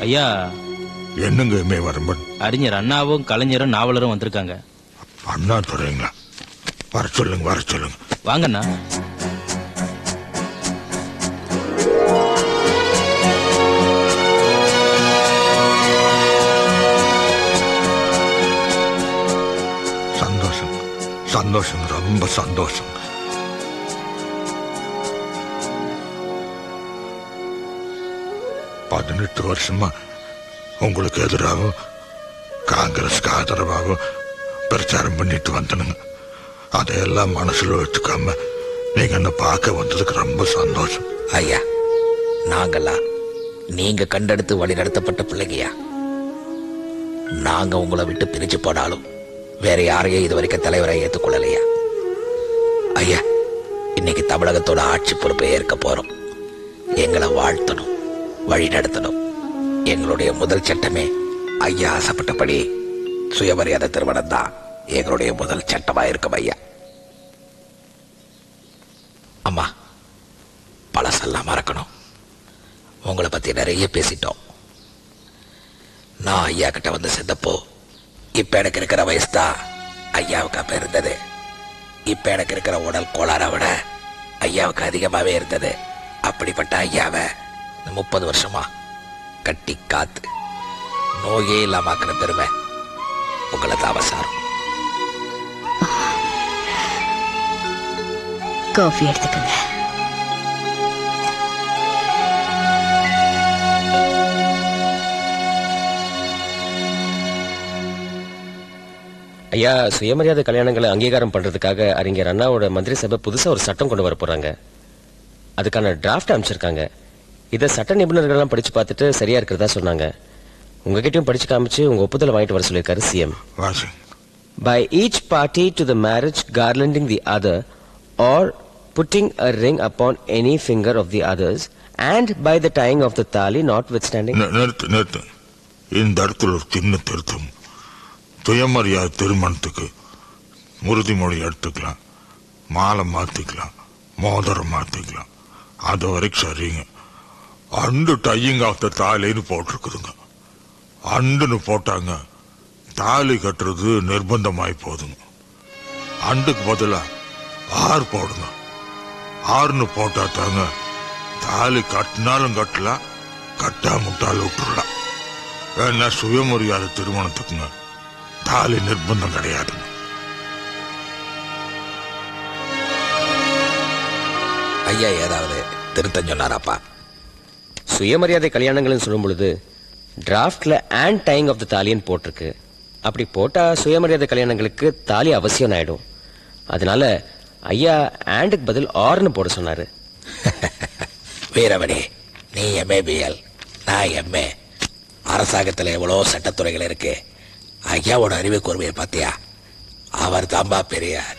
ஐயா. என்னங்க மேவரம்பன்? அறிஞர் அண்ணாவும் கலைஞரும் நாவலரும் வந்திருக்காங்க. அண்ணா துறைங்களா? வர சொல்லுங்க, வர சொல்லுங்க. வாங்கண்ணா. சந்தோஷம், சந்தோஷம், ரொம்ப சந்தோஷம். பதினெட்டு வருஷமா உங்களுக்கு எதிராக காங்கிரஸ்க்கு ஆதரவாக பிரச்சாரம் பண்ணிட்டு வந்தனுங்க. அதையெல்லாம் மனசுல வச்சுக்காம நீங்க என்ன பார்க்க வந்ததுக்கு ரொம்ப சந்தோஷம். ஐயா, நாங்கெல்லாம் நீங்க கண்டெடுத்து வழி நடத்தப்பட்ட பிள்ளைங்கயா. நாங்க உங்களை விட்டு பிரிச்சு போனாலும் வேற யாரையும் இதுவரைக்கும் தலைவரை ஏற்றுக்கொள்ளலையா. ஐயா, இன்னைக்கு தமிழகத்தோட ஆட்சி பொறுப்பை ஏற்க போறோம். எங்களை வாழ்த்தணும், வழி நடத்தணும். எங்களுடைய முதல் சட்டமே ஐயா ஆசைப்பட்டபடி சுயமரியாதை திருமணம் தான் எங்களுடைய முதல் சட்டமா இருக்கும். ஐயா, அம்மா, பழசெல்லாம் மறக்கணும். உங்களை பத்தி நிறைய பேசிட்டோம். நான் ஐயா கிட்ட வந்து சேர்ந்தப்போ இப்ப எனக்கு இருக்கிற வயசு தான் ஐயாவுக்கு அப்ப இருந்தது. இப்ப எனக்கு இருக்கிற உடல் கோளாறை விட ஐயாவுக்கு அதிகமாவே இருந்தது. அப்படிப்பட்ட ஐயாவை 30 வருஷமா கட்டி காத்து நோயே இல்லாம ஆக்கிற பெருமை உங்களை தான் அவசாரம். காஃபி எடுத்துக்கங்க. ஐயா, சுயமரியாதை கல்யாணங்களை அங்கீகாரம் பண்றதுக்காக அறிஞர் அண்ணாவோட மந்திரி சபை புதுசா ஒரு சட்டம் கொண்டு வர போறாங்க. அதுக்கான டிராஃப்ட் அமைச்சிருக்காங்க. இதை சட்ட நிபுணர்கள்லாம் படிச்சு பார்த்துட்டு சரியா இருக்கிறதா சொன்னாங்க. உங்ககிட்டயும் படிச்சு காமிச்சு உங்க ஒப்புதலை வாங்கிட்டு வர சொல்லியிருக்காரு CM. By each party to the marriage garlanding the other or putting a ring upon any finger of the others and by the tying of the thali notwithstanding. நிறுத்து. இந்த இடத்துல ஒரு சின்ன திருத்தம். சுயமரியாதை திருமணத்துக்கு உறுதிமொழி எடுத்துக்கலாம், மாலை மாத்திக்கலாம், மோதிரம் மாத்திக்கலாம். அது வரைக்கும் சரிங்க. அண்டு டையிங் ஆஃப் த தாலின்னு போட்டிருக்குதுங்க. அண்டுன்னு போட்டாங்க, தாலி கட்டுறது நிர்பந்தமாய் போதுங்க. அண்டுக்கு பதிலா ஆறு போடுங்க. ஆறுன்னு போட்டா தாங்க தாலி கட்டினாலும் கட்டலாம், கட்டாமுட்டாலும் விட்டுடலாம். வேணா சுயமரியாதை திருமணத்துக்குங்க தாலி நிர்பந்தம் கிடையாதுங்க. ஐயா ஏதாவது திருத்தம் சொன்னாராப்பா? சுயமரியாதை கல்யாணங்கள்னு சொல்லும் பொழுது டிராஃப்ட்ல அண்ட் டைங் ஆஃப் த தாலின்னு போட்டிருக்கு. அப்படி போட்டா சுயமரியாதை கல்யாணங்களுக்கு தாலி அவசியம் ஆயிடும். அதனால ஐயா ஆண்டுக்கு பதில் ஆர்னு போட சொன்னாரு. வீரமணி, நீ எம்ஏபிஎல், நான் எம்ஏ. அரசாங்கத்தில் எவ்வளோ சட்டத்துறைகள் இருக்கு. ஐயாவோட அறிவு கூர்மையை பார்த்தியா? அவர் தாம்பா பெரியார்.